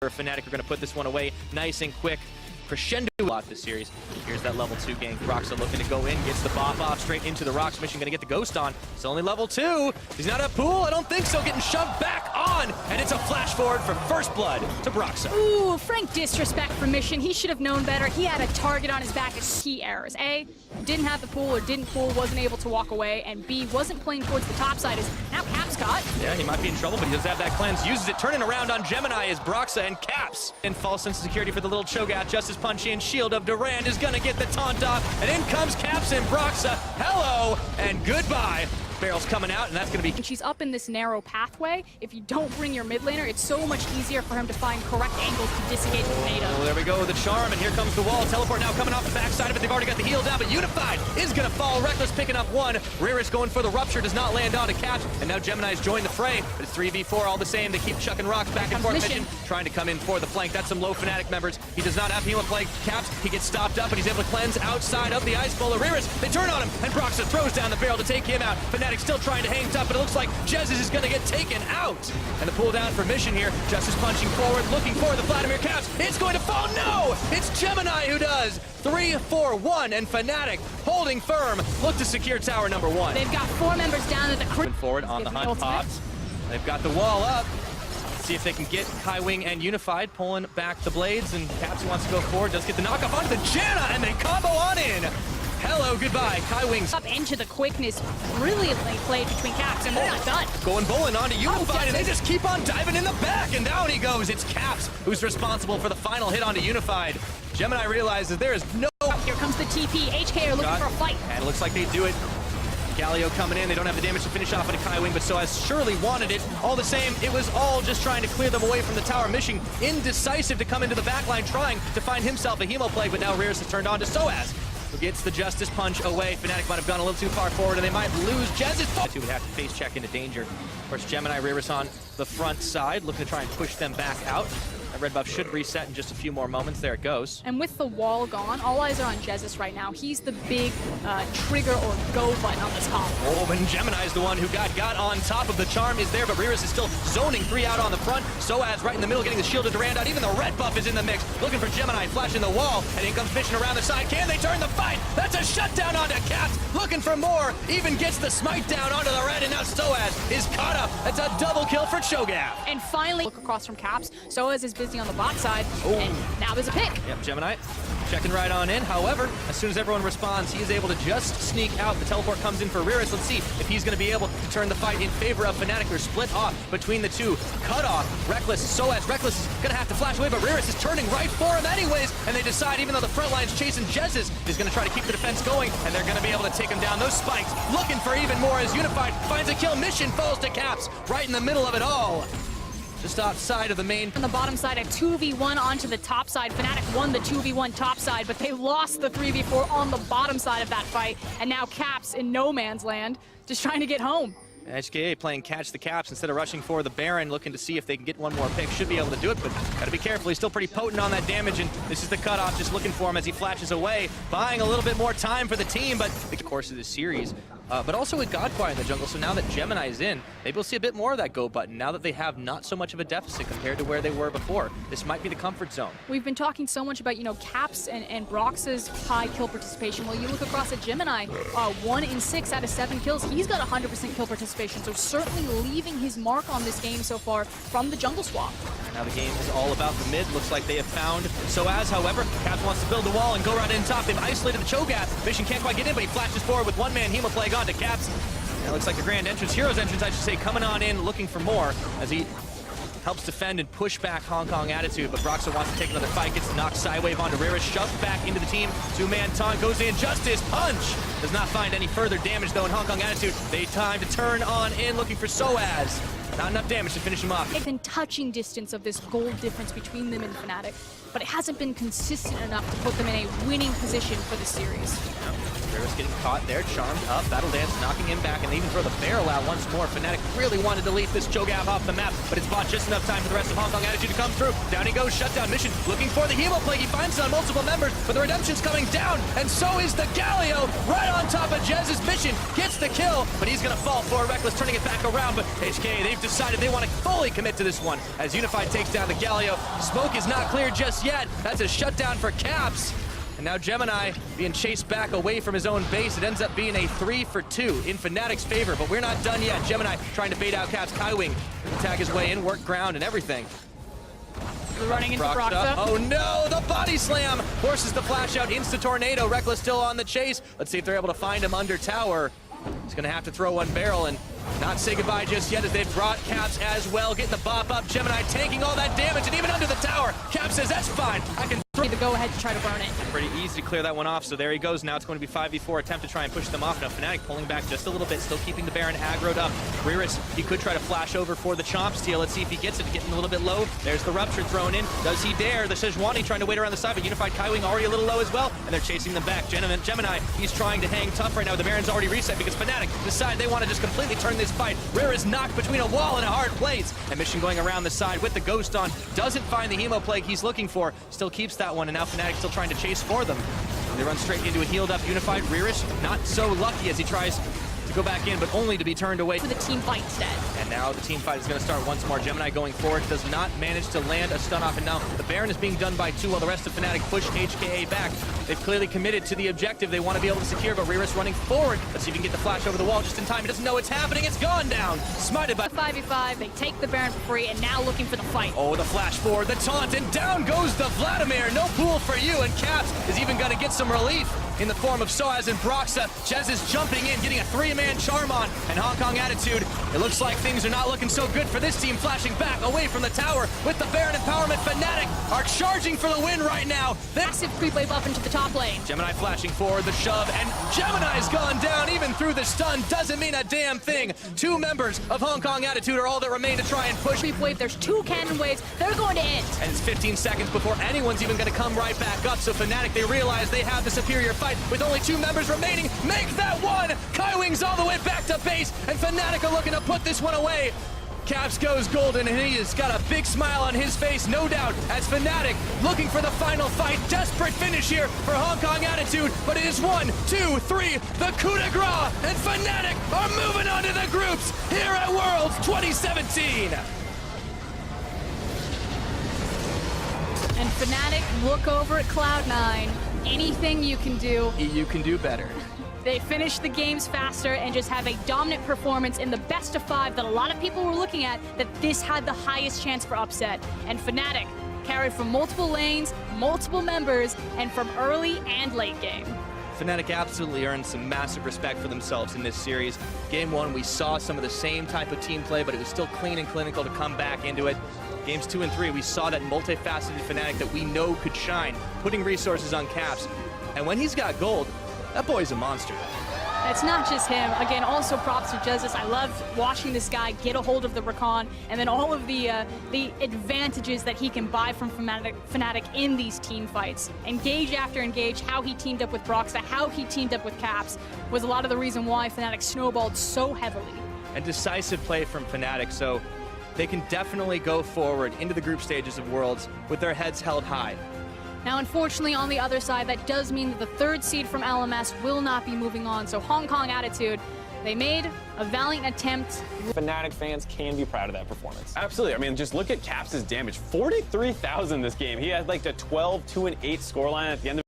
Fnatic are going to put this one away nice and quick. Crescendo a lot this series. Here's that level 2 gank. Broxa looking to go in, gets the bop off straight into the rocks. Mission going to get the ghost on. It's only level 2. He's not at pool. I don't think so. Getting shoved back on, and it's a flash forward from first blood to Broxa. Ooh, frank disrespect for Mission. He should have known better. He had a target on his back as key errors. A, didn't have the pool or didn't pool, wasn't able to walk away, and B, wasn't playing towards the top side as now Caps got. Yeah, he might be in trouble, but he does have that cleanse. Uses it, turning around on Gemini as Broxa and Caps. And false sense of security for the little Cho'Gath. Justice punch in, shield of Durand is gonna get the taunt off, and in comes Caps and Broxa. Hello and goodbye. Barrel's coming out, and that's gonna be... And she's up in this narrow pathway. If you don't bring your mid laner, it's so much easier for him to find correct angles to disengage the tornado. Oh, there we go, the charm, and here comes the wall. Teleport now coming off the backside of it. They've already got the heal down, but Unified is gonna fall. Reckless picking up one. Ryrus going for the rupture, does not land onto Caps, and now Gemini's joined the fray, but it's 3v4 all the same. They keep chucking rocks back and forth. Mission trying to come in for the flank. That's some low Fnatic members. He does not have Hema Plague. Caps, he gets stopped up, but he's able to cleanse outside of the Ice Bowler. Ryrus, they turn on him, and Broxa throws down the barrel to take him out. Fnatic still trying to hang tough, but it looks like Jesus is going to get taken out. And the pull down for Mission here. Justice punching forward, looking for the Vladimir Caps. It's going to fall. No! It's Gemini who does. 3-4-1, and Fnatic holding firm. Look to secure tower number 1. They've got 4 members down at the Moving forward on the hunt popped. They've got the wall up. Let's see if they can get Kaiwing and Unified pulling back the blades, and Caps wants to go forward. Does get the knockoff onto the Janna, and they combo on in. Hello, goodbye. Kaiwing's up into the quickness, brilliantly played between Caps, and they're not done. Going bowling onto Unified, and they just keep on diving in the back, and down he goes. It's Caps who's responsible for the final hit onto Unified. Gemini realizes there is no... Here comes the TP. HKA are looking for a fight. And it looks like they do it. Galio coming in. They don't have the damage to finish off on a Kaiwing, but Soaz surely wanted it. All the same, it was all just trying to clear them away from the tower. Mission indecisive to come into the backline, trying to find himself a Hemo Plague, but now Ryrus has turned on to Soaz, who gets the Justice punch away. Fnatic might have gone a little too far forward, and they might lose Jesus. Who would have to face check into danger. Of course, Gemini, Ryrus on the front side, looking to try and push them back out. That red buff should reset in just a few more moments. There it goes. And with the wall gone, all eyes are on Jesus right now. He's the big trigger or go button on this comp. Oh, and Gemini's the one who got on top of the charm is there, but Ryrus is still zoning 3 out on the front. Soaz right in the middle, getting the shield of Durand out. Even the red buff is in the mix. Looking for Gemini, flashing the wall, and in comes Mission around the side. Can they turn the fight? That's a shutdown onto Caps. Looking for more. Even gets the smite down onto the red, and now Soaz is caught up. That's a double kill for Cho'Gath. And finally, look across from Caps. Soaz is busy on the bot side, and now there's a pick. Yep, Gemini checking right on in. However, as soon as everyone responds, he is able to just sneak out. The teleport comes in for Ryrus. Let's see if he's going to be able to turn the fight in favor of Fnatic. They're split off between the two. Cut off. Reckless. Soaz. Reckless is going to have to flash away, but Ryrus is turning right for him anyways. And they decide, even though the front line's chasing Jesus, is going to try to keep the defense going, and they're going to be able to take him down. Those spikes looking for even more as Unified finds a kill. Mission falls to Caps right in the middle of it all. Just outside of the main. On the bottom side, a 2v1 onto the top side. Fnatic won the 2v1 top side, but they lost the 3v4 on the bottom side of that fight. And now Caps in no man's land, just trying to get home. HKA playing catch the Caps instead of rushing for the Baron, looking to see if they can get one more pick. Should be able to do it, but gotta be careful. He's still pretty potent on that damage, and this is the cutoff, just looking for him as he flashes away, buying a little bit more time for the team, but the course of this series. But also with Godfire in the jungle, so now that Gemini is in, maybe we'll see a bit more of that go button, now that they have not so much of a deficit compared to where they were before. This might be the comfort zone. We've been talking so much about, Caps and Broxa's high kill participation. Well, you look across at Gemini, 1 in 6 out of 7 kills. He's got 100% kill participation, so certainly leaving his mark on this game so far from the jungle swap. Now the game is all about the mid. Looks like they have found Soaz, however. Caps wants to build the wall and go right in top. They've isolated the Cho'Gath. Mission can't quite get in, but he flashes forward with one-man Hema Plague onto Caps. And it looks like the grand entrance, Hero's entrance, I should say, coming on in, looking for more as he helps defend and push back Hong Kong attitude, but Broxa wants to take another fight, gets knocked sidewave onto Ryrus, shoved back into the team. 2-man taunt goes in, Justice punch! Does not find any further damage though in Hong Kong attitude. They time to turn on in, looking for Soaz. Not enough damage to finish him off. Within touching distance of this gold difference between them and Fnatic, but it hasn't been consistent enough to put them in a winning position for the series. Ryrus getting caught there, charmed up, Battle Dance knocking him back, and they even throw the barrel out once more. Fnatic really wanted to leave this Cho'Gath off the map, but it's bought just enough time for the rest of Hong Kong attitude to come through. Down he goes, shutdown Mission, looking for the Hemo Plague. He finds it on multiple members, but the Redemption's coming down, and so is the Galio, right on top of Jez's Mission. Gets the kill, but he's gonna fall for Reckless, turning it back around, but HKA, they've decided they want to fully commit to this one as Unified takes down the Galio. Smoke is not clear just yet. That's a shutdown for Caps. And now Gemini being chased back away from his own base. It ends up being a 3 for 2 in Fnatic's favor, but we're not done yet. Gemini trying to bait out Caps. Kaiwing attack his way in, work ground and everything. We're running into Broxa. Oh no, the body slam forces the flash out, insta-tornado. Reckless still on the chase. Let's see if they're able to find him under tower. He's gonna have to throw one barrel and not say goodbye just yet as they've brought Caps as well. Getting the bop up, Gemini taking all that damage and even under the tower. Caps says, that's fine, I can The go-ahead to try to burn it. Pretty easy to clear that one off, so there he goes. Now it's going to be 5v4 attempt to try and push them off. Now Fnatic pulling back just a little bit, still keeping the Baron aggroed up. Riris, he could try to flash over for the chomp steal. Let's see if he gets it, getting a little bit low. There's the Rupture thrown in. Does he dare? The Sejuani trying to wait around the side, but Unified Kaiwing already a little low as well, and they're chasing them back. Gemini, he's trying to hang tough right now. The Baron's already reset because Fnatic decide they want to just completely turn this fight. Riris knocked between a wall and a hard place. And Mission going around the side with the Ghost on. Doesn't find the Hemo Plague he's looking for. Still keeps that one, and now Fnatic still trying to chase for them. They run straight into a healed up Unified. Riris not so lucky as he tries to go back in, but only to be turned away. For the team fight instead. And now the team fight is going to start once more. Gemini going forward, does not manage to land a stun off, and now the Baron is being done by 2 while the rest of Fnatic push HKA back. They've clearly committed to the objective they want to be able to secure, but Riris running forward. Let's see if he can get the flash over the wall just in time. He doesn't know what's happening. It's gone down. Smited by 5v5, they take the Baron for free, and now looking for the fight. Oh, the flash forward, the taunt, and down goes the Vladimir. No pool for you, and Caps is even going to get some relief in the form of Soaz and Broxa. Jez is jumping in, getting a 3-man charm on, and Hong Kong Attitude. It looks like things are not looking so good for this team, flashing back away from the tower with the Baron empowerment. Fnatic are charging for the win right now. Massive creep wave up into the top lane. Gemini flashing forward, the shove, and Gemini's gone down even through the stun. Doesn't mean a damn thing. 2 members of Hong Kong Attitude are all that remain to try and push. Creep wave, there's 2 cannon waves. They're going to end. And it's 15 seconds before anyone's even going to come right back up. So Fnatic, they realize they have the superior fight with only 2 members remaining. Make that one! Kaiwing's all the way back to base, and Fnatic are looking to put this one away. Caps goes golden, and he has got a big smile on his face, no doubt, as Fnatic looking for the final fight. Desperate finish here for Hong Kong Attitude, but it is 1, 2, 3, the coup de grace, and Fnatic are moving on to the groups here at Worlds 2017. And Fnatic look over at Cloud9. Anything you can do. You can do better. They finish the games faster and just have a dominant performance in the best of 5 that a lot of people were looking at, that this had the highest chance for upset. And Fnatic carried from multiple lanes, multiple members, and from early and late game. Fnatic absolutely earned some massive respect for themselves in this series. Game 1, we saw some of the same type of team play, but it was still clean and clinical to come back into it. Games 2 and 3, we saw that multifaceted Fnatic that we know could shine, putting resources on Caps. And when he's got gold, that boy's a monster. It's not just him. Again, also props to Jesus. I love watching this guy get a hold of the Rakan, and then all of the advantages that he can buy from Fnatic in these team fights. Engage after engage, how he teamed up with Broxa, how he teamed up with Caps, was a lot of the reason why Fnatic snowballed so heavily. And decisive play from Fnatic, so they can definitely go forward into the group stages of Worlds with their heads held high. Now, unfortunately, on the other side, that does mean that the 3rd seed from LMS will not be moving on. So Hong Kong Attitude, they made a valiant attempt. Fnatic fans can be proud of that performance. Absolutely. I mean, just look at Caps' damage. 43,000 this game. He had like a 12, 2, and 8 scoreline at the end of